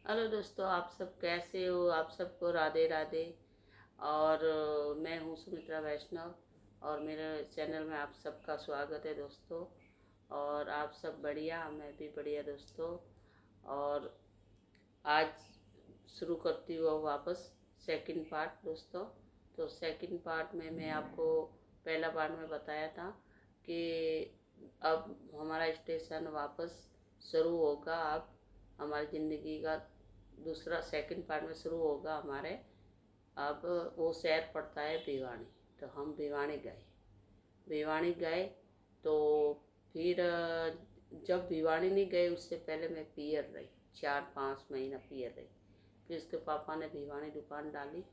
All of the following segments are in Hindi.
हेलो दोस्तों, आप सब कैसे हो? आप सबको राधे राधे। और मैं हूँ सुमित्रा वैष्णव और मेरे चैनल में आप सबका स्वागत है दोस्तों। और आप सब बढ़िया, मैं भी बढ़िया दोस्तों। और आज शुरू करती हूँ वापस सेकंड पार्ट दोस्तों। तो सेकंड पार्ट में मैं आपको पहला पार्ट में बताया था कि अब हमारा स्टेशन वापस शुरू होगा। अब हमारी ज़िंदगी का दूसरा सेकंड पार्ट में शुरू होगा हमारे। अब वो शहर पड़ता है भिवानी। तो हम भिवानी गए। तो फिर जब भिवानी नहीं गए उससे पहले मैं पियर रही, 4-5 महीना पियर रही। फिर उसके पापा ने भिवानी दुकान डाली,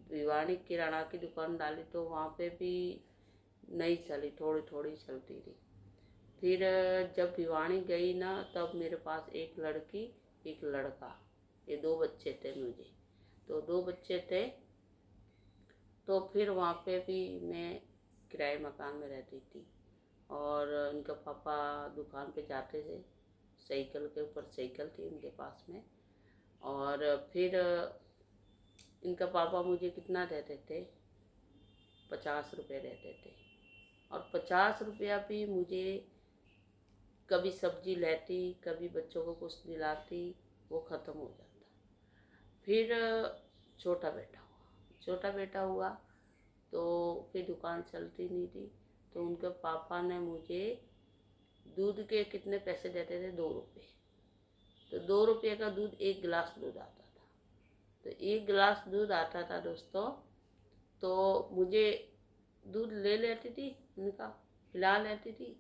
भिवानी किराना की दुकान डाली। तो वहाँ पे भी नहीं चली, थोड़ी थोड़ी चलती थी। फिर जब भिवानी गई ना, तब मेरे पास एक लड़की एक लड़का, ये 2 बच्चे थे मुझे। तो 2 बच्चे थे। तो फिर वहाँ पे भी मैं किराए मकान में रहती थी। और इनका पापा दुकान पे जाते थे, साइकिल के ऊपर साइकिल थी इनके पास में। और फिर इनका पापा मुझे कितना देते थे, 50 रुपये देते थे। और 50 रुपया भी मुझे कभी सब्जी लेती, कभी बच्चों को कुछ दिलाती, वो ख़त्म हो जाता। फिर छोटा बेटा हुआ तो फिर दुकान चलती नहीं थी। तो उनके पापा ने मुझे दूध के कितने पैसे देते थे, 2 रुपये। तो 2 रुपये का दूध, 1 गिलास दूध आता था। तो 1 गिलास दूध आता था दोस्तों। तो मुझे दूध ले लेती थी, उनका पिला लेती थी।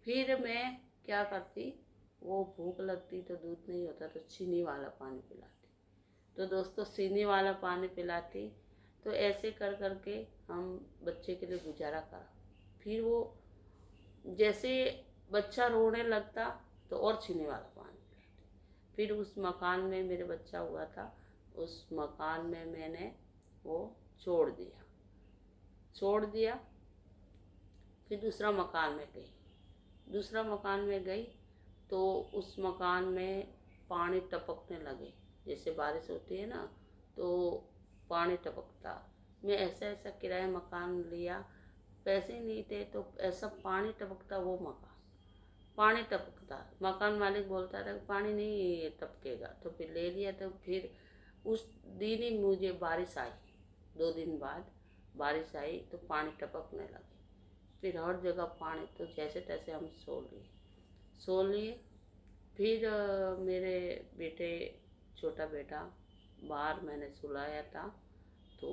फिर मैं क्या करती, वो भूख लगती तो दूध नहीं होता तो चीनी वाला पानी पिलाती। तो दोस्तों चीनी वाला पानी पिलाती। तो ऐसे कर कर के हम बच्चे के लिए गुजारा करा। फिर वो जैसे बच्चा रोने लगता तो और चीनी वाला पानी पिलाती। फिर उस मकान में मेरे बच्चा हुआ था, उस मकान में मैंने वो छोड़ दिया। फिर दूसरा मकान में गई। तो उस मकान में पानी टपकने लगे, जैसे बारिश होती है ना, तो पानी टपकता। मैं ऐसा ऐसा किराया मकान लिया, पैसे नहीं थे तो ऐसा पानी टपकता, वो पानी टपकता। मकान मालिक बोलता था कि पानी नहीं टपकेगा, तो फिर ले लिया। तो फिर उस दिन ही मुझे बारिश आई, 2 दिन बाद बारिश आई तो पानी टपकने लगे। फिर हर जगह पानी, तो जैसे तैसे हम सो लिए। फिर मेरे बेटे, छोटा बेटा, बाहर मैंने सुलाया था। तो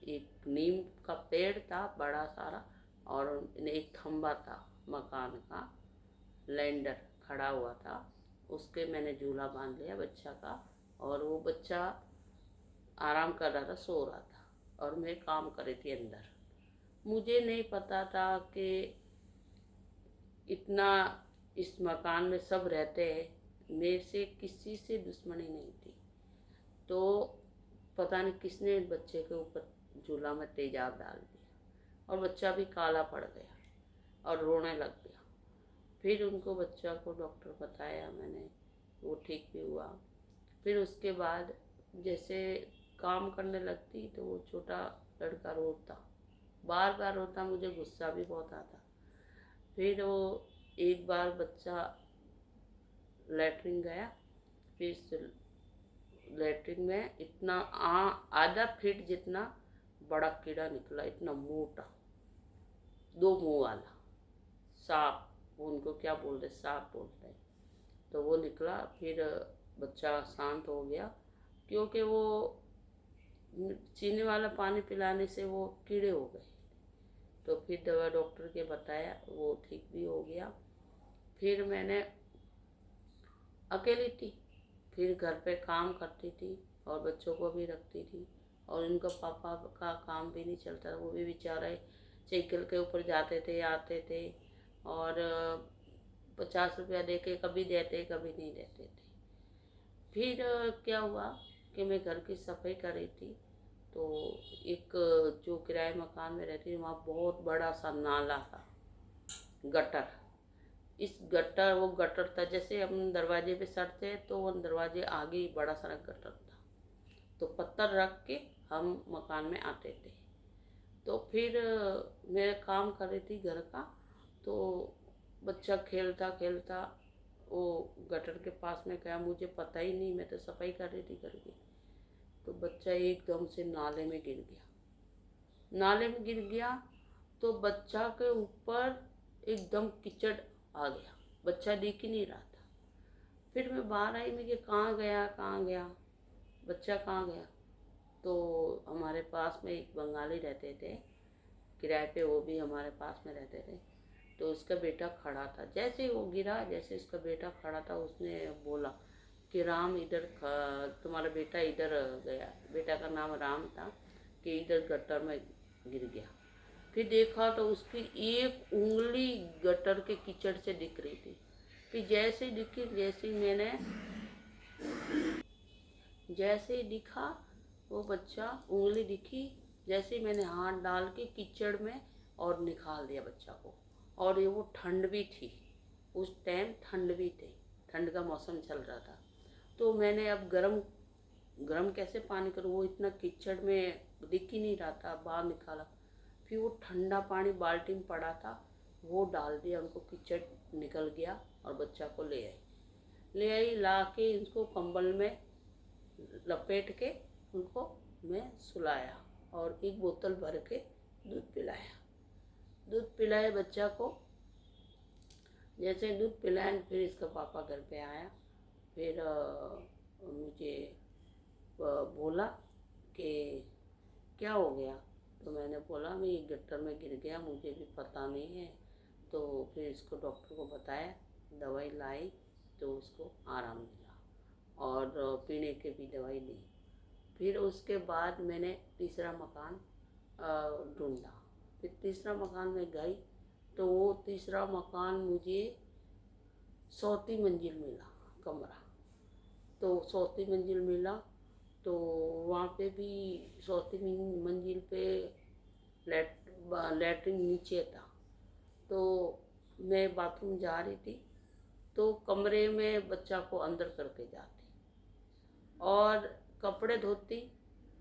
एक नीम का पेड़ था बड़ा सारा, और एक खम्बा था मकान का, लैंडर खड़ा हुआ था। उसके मैंने झूला बांध लिया बच्चा का। और वो बच्चा आराम कर रहा था, सो रहा था, और मैं काम कर रही थी अंदर। मुझे नहीं पता था कि इतना इस मकान में सब रहते हैं, मेरे से किसी से दुश्मनी नहीं थी। तो पता नहीं किसने बच्चे के ऊपर झूला में तेजाब डाल दिया, और बच्चा भी काला पड़ गया और रोने लग गया। फिर उनको बच्चा को डॉक्टर बताया मैंने, वो ठीक भी हुआ। फिर उसके बाद जैसे काम करने लगती तो वो छोटा लड़का रोता, बार बार रोता, मुझे गुस्सा भी बहुत आता। फिर वो एक बार बच्चा लेटरिन गया। फिर लेटरिन में इतना आधा फीट जितना बड़ा कीड़ा निकला, इतना मोटा, 2 मुंह वाला सांप, वो उनको क्या बोलते, सांप बोलते हैं। तो वो निकला। फिर बच्चा शांत हो गया, क्योंकि वो चीनी वाला पानी पिलाने से वो कीड़े हो गए। तो फिर दवा डॉक्टर के बताया, वो ठीक भी हो गया। फिर मैंने अकेली थी, फिर घर पे काम करती थी और बच्चों को भी रखती थी। और इनका पापा का काम भी नहीं चलता, वो भी बेचारे साइकिल के ऊपर जाते थे आते थे। और 50 रुपया दे के कभी देते कभी नहीं देते थे। फिर क्या हुआ कि मैं घर की सफाई कर रही थी। तो एक जो किराए मकान में रहती थी, वहाँ बहुत बड़ा सा नाला था, गटर। इस गटर, वो गटर था जैसे हम दरवाजे पे सटते हैं तो वो दरवाजे आगे ही बड़ा सारा गटर था, तो पत्थर रख के हम मकान में आते थे। तो फिर मैं काम कर रही थी घर का, तो बच्चा खेलता खेलता वो गटर के पास में गया, मुझे पता ही नहीं, मैं तो सफाई कर रही थी घर की। तो बच्चा एकदम से नाले में गिर गया। नाले में गिर गया तो बच्चा के ऊपर एकदम कीचड़ आ गया, बच्चा दिख ही नहीं रहा था। फिर मैं बाहर आई, मैं कि कहाँ गया कहाँ गया, बच्चा कहाँ गया। तो हमारे पास में एक बंगाली रहते थे किराए पे, वो भी हमारे पास में रहते थे। तो उसका बेटा खड़ा था, जैसे ही वो गिरा, जैसे उसका बेटा खड़ा था, उसने बोला कि राम इधर, तुम्हारा बेटा इधर गया, बेटा का नाम राम था, कि इधर गटर में गिर गया। फिर देखा तो उसकी एक उंगली गटर के कीचड़ से दिख रही थी। फिर जैसे ही दिखी, जैसे ही दिखा वो बच्चा, उंगली दिखी, जैसे ही मैंने हाथ डाल के कीचड़ में और निकाल दिया बच्चा को। और ये वो ठंड भी थी, उस टाइम ठंड भी थी, ठंड का मौसम चल रहा था। तो मैंने अब गरम गरम कैसे पानी करूँ, वो इतना कीचड़ में दिख ही नहीं रहा था, बाहर निकाला। फिर वो ठंडा पानी बाल्टी में पड़ा था, वो डाल दिया, उनको कीचड़ निकल गया और बच्चा को ले आई, ला के उसको कंबल में लपेट के उनको मैं सुलाया और एक बोतल भर के दूध पिलाया बच्चा को। जैसे दूध पिलाया, फिर इसका पापा घर पे आया। फिर मुझे बोला कि क्या हो गया। तो मैंने बोला मैं ये गटर में गिर गया, मुझे भी पता नहीं है। तो फिर इसको डॉक्टर को बताया, दवाई लाई, तो उसको आराम मिला और पीने की भी दवाई ली। फिर उसके बाद मैंने तीसरा मकान ढूंढा। फिर तीसरा मकान में गई तो वो तीसरा मकान मुझे 4वीं मंजिल मिला कमरा। तो 4वीं मंजिल मिला, तो वहाँ पे भी 4वीं मंजिल पे लैट्रिन नीचे था। तो मैं बाथरूम जा रही थी, तो कमरे में बच्चा को अंदर करके जाती और कपड़े धोती,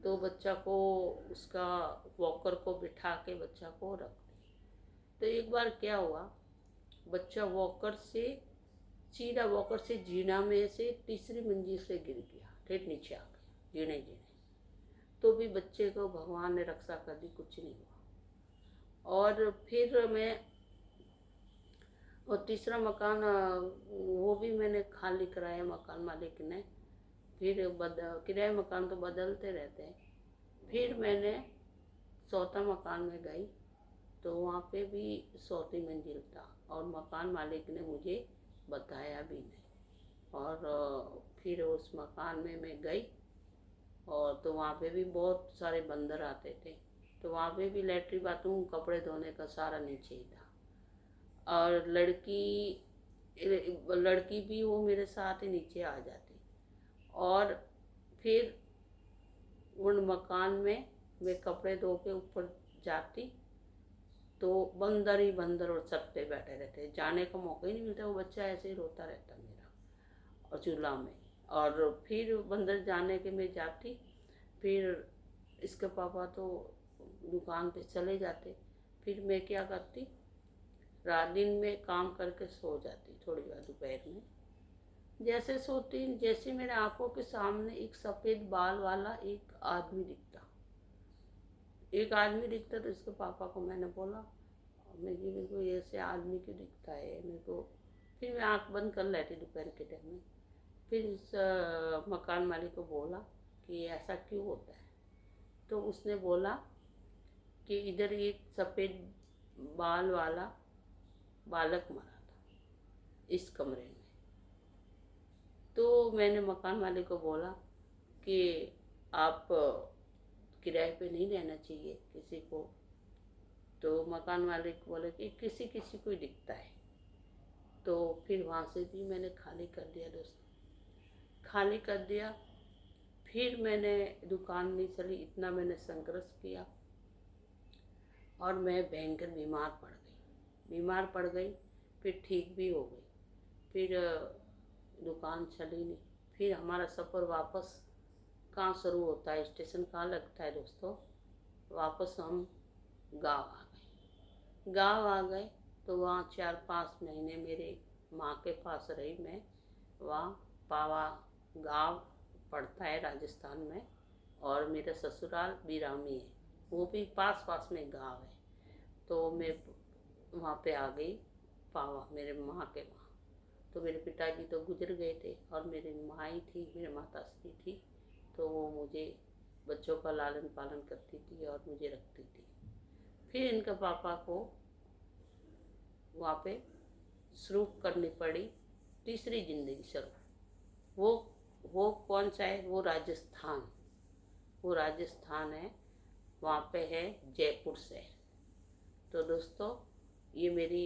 तो बच्चा को उसका वॉकर को बिठा के बच्चा को रखती। तो एक बार क्या हुआ, बच्चा वॉकर से जीना में से तीसरी मंजिल से गिर गया, ठेठ नीचे आ गया जीने। तो भी बच्चे को भगवान ने रक्षा कर दी, कुछ नहीं हुआ। और फिर मैं और तीसरा मकान वो भी मैंने खाली कराया मकान मालिक ने। फिर किराए मकान तो बदलते रहते हैं। फिर मैंने 4था मकान में गई, तो वहाँ पे भी 4वीं मंजिल था और मकान मालिक ने मुझे बताया भी नहीं। और फिर उस मकान में मैं गई, और तो वहाँ पे भी बहुत सारे बंदर आते थे। तो वहाँ पे भी लैट्रिन बाथरूम, कपड़े धोने का सारा नीचे ही था। और लड़की भी वो मेरे साथ ही नीचे आ जाती। और फिर उन मकान में मैं कपड़े धो के ऊपर जाती, तो बंदर ही बंदर और छत पे बैठे रहते, जाने का मौका ही नहीं मिलता। वो बच्चा ऐसे ही रोता रहता मेरा और चूल्हा में। और फिर बंदर जाने के मैं जाती, फिर इसके पापा तो दुकान पे चले जाते। फिर मैं क्या करती, रात दिन में काम करके सो जाती, थोड़ी बार दोपहर में। जैसे सोती, जैसे मेरे आंखों के सामने एक सफ़ेद बाल वाला एक आदमी दिखता। तो इसके पापा को मैंने बोला, मेरे को ऐसे आदमी क्यों दिखता है मेरे को। फिर मैं आंख बंद कर लेती दोपहर के टाइम में। फिर इस मकान मालिक को बोला कि ऐसा क्यों होता है। तो उसने बोला कि इधर एक सफ़ेद बाल वाला बालक मरा था इस कमरे में। तो मैंने मकान मालिक को बोला कि आप किराए पे नहीं रहना चाहिए किसी को। तो मकान मालिक बोले कि किसी किसी को ही दिखता है। तो फिर वहाँ से भी मैंने खाली कर दिया दोस्त, खाली कर दिया। फिर मैंने दुकान नहीं चली, इतना मैंने संघर्ष किया और मैं भयंकर बीमार पड़ गई। फिर ठीक भी हो गई। फिर दुकान चली नहीं। फिर हमारा सफ़र वापस कहाँ शुरू होता है, स्टेशन कहाँ लगता है दोस्तों, वापस हम गांव आ गए। गांव आ गए तो वहाँ 4-5 महीने मेरे माँ के पास रही मैं। वहाँ पावा गांव पड़ता है राजस्थान में, और मेरा ससुराल बिरामी है, वो भी पास पास में गांव है। तो मैं वहाँ पे आ गई पावा, मेरे माँ के वहाँ। तो मेरे पिताजी तो गुजर गए थे और मेरी माँ ही थी, मेरी माताश्री थी। तो वो मुझे बच्चों का लालन पालन करती थी और मुझे रखती थी। फिर इनके पापा को वहाँ पे शुरू करनी पड़ी तीसरी ज़िंदगी शुरू। वो कौन सा है, वो राजस्थान, वो राजस्थान है, वहाँ पे है जयपुर शहर। तो दोस्तों ये मेरी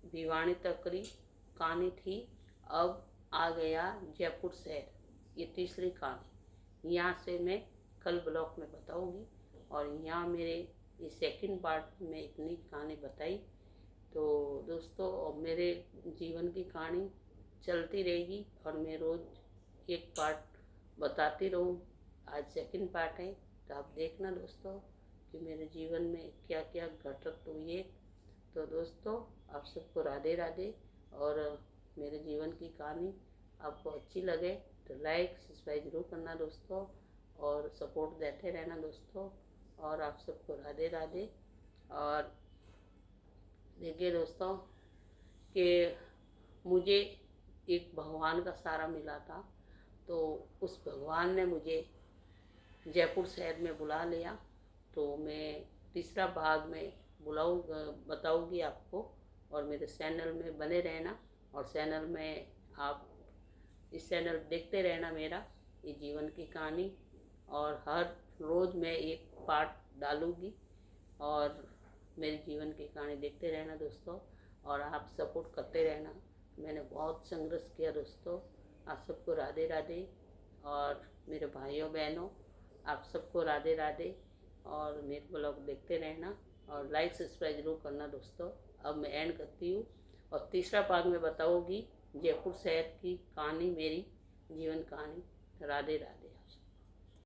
भिवानी तकरी कहानी थी। अब आ गया जयपुर शहर, ये तीसरी कहानी। यहाँ से मैं कल ब्लॉग में बताऊँगी, और यहाँ मेरे ये सेकंड पार्ट में इतनी कहानी बताई। तो दोस्तों मेरे जीवन की कहानी चलती रहेगी और मैं रोज़ एक पार्ट बताती रहूँ। आज सेकंड पार्ट है, तो आप देखना दोस्तों कि मेरे जीवन में क्या क्या घटित हुई है। तो दोस्तों आप सबको राधे राधे, और मेरे जीवन की कहानी आपको अच्छी लगे तो लाइक सब्सक्राइब जरूर करना दोस्तों, और सपोर्ट देते रहना दोस्तों। और आप सबको राधे राधे। और देखिए दोस्तों कि मुझे एक भगवान का सहारा मिला था, तो उस भगवान ने मुझे जयपुर शहर में बुला लिया। तो मैं तीसरा भाग में बताऊंगी आपको, और मेरे चैनल में बने रहना, और चैनल में आप इस चैनल देखते रहना मेरा ये जीवन की कहानी। और हर रोज़ मैं एक पार्ट डालूँगी, और मेरे जीवन की कहानी देखते रहना दोस्तों, और आप सपोर्ट करते रहना। मैंने बहुत संघर्ष किया दोस्तों। आप सबको राधे राधे, और मेरे भाइयों बहनों आप सबको राधे राधे, और मेरे ब्लॉग देखते रहना और लाइक सब्सक्राइब जरूर करना दोस्तों। अब मैं एंड करती हूँ, और तीसरा भाग में बताऊँगी जयपुर शहर की कहानी, मेरी जीवन कहानी। राधे राधे।